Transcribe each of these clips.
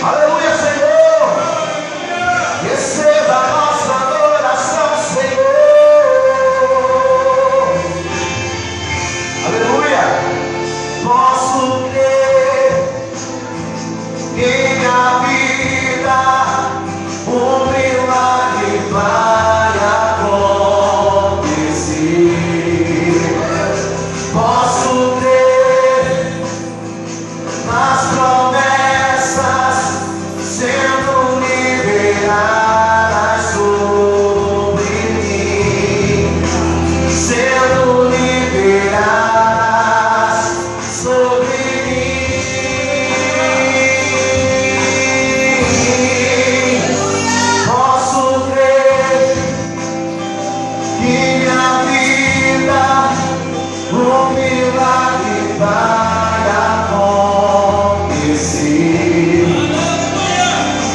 Aleluia, Senhor. Receba a nossa adoração, Senhor. Aleluia. Posso crer que na vida um milagre vai acontecer. Posso crer nas promessas sendo liberadas sobre mim, sendo liberadas sobre mim. Posso crer que minha vida um milagre vai acontecer.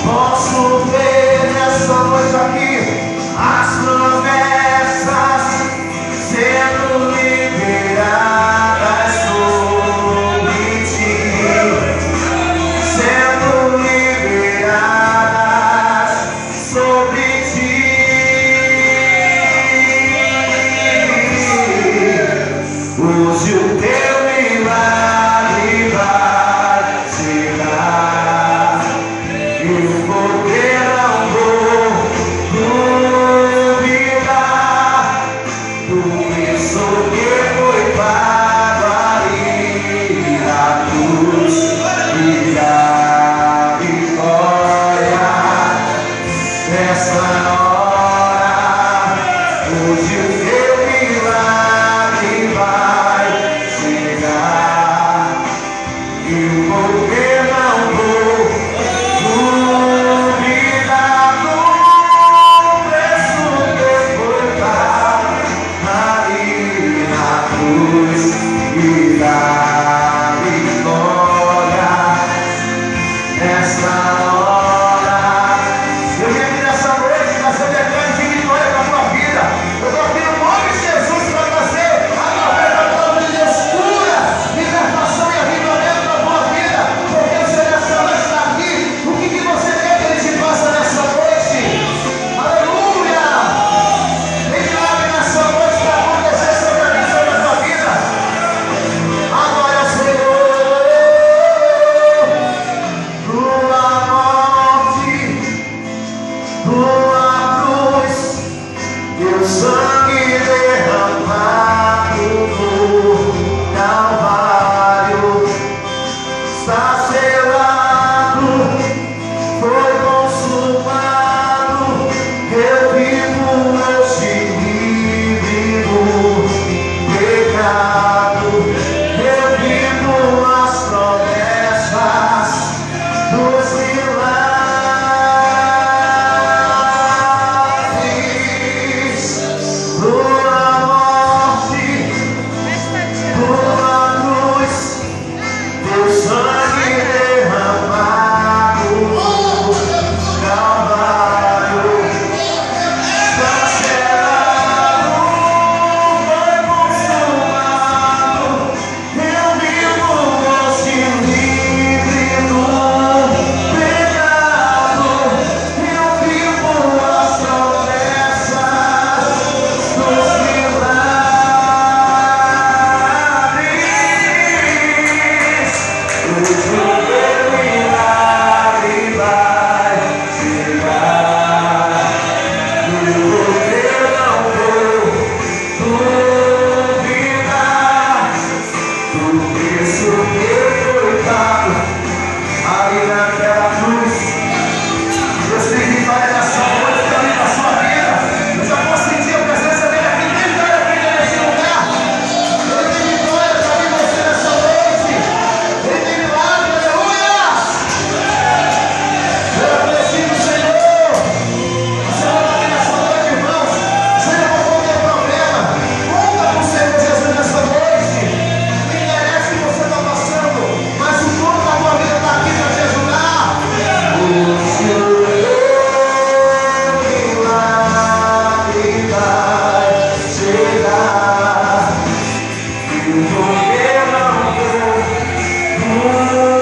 Posso ver nessa noite aqui as promessas sendo liberadas sobre ti, sendo liberadas sobre ti. Hoje o teu milagre vai chegar. Eu vou ver, não vou duvidar do isso que foi pago ali na cruz e da vitória. Nessa hora, hoje o teu milagre vai chegar. Eu vou ver, não vou duvidar do preço que foi pago ali na cruz e da vitória. Nessa hora, eu vim aqui nessa noite trazer decreto de vitória para a tua vida. Eu estou aqui no nome de Jesus para trazer através da palavra de Deus cura, libertação e avivamento para a tua vida. Porque você nessa noite está aqui. O que você quer que Ele te faça nessa noite? Aleluia! Tem milagre nessa noite para acontecer sobre a mim, sobre a tua vida. Agora é o Senhor. Tua morte, tua cruz, teu sangue derramado no Calvário, está selado, foi consumado. Eu vivo hoje livre do pecado, eu vivo as promessas dos milagres. Tua morte, tua cruz, teu sangue derramado no Calvário, está selado, foi consumado. Eu vivo hoje livre do pecado, eu vivo as promessas dos milagres. Hoje o teu milagre vai chegar. Eu vou ver, não vou duvidar do preço que foi pago ali naquela cruz. Deus tem vitória nessa noite para mim, na sua vida. Eu já posso sentir a presença dele aqui. Tem vitória para ele nesse lugar. Ele tem vitória para mim, você nessa noite. Ele tem milagre, aleluia. Eu preciso, Senhor. Você não está aqui nessa noite, irmãos. Seja qual for o teu problema, conta com o Senhor Jesus nessa noite. Não interessa o que você está passando, mas o dono da tua vida está aqui para te ajudar. O Senhor milagre vai chegar. Eu vou ver, não vou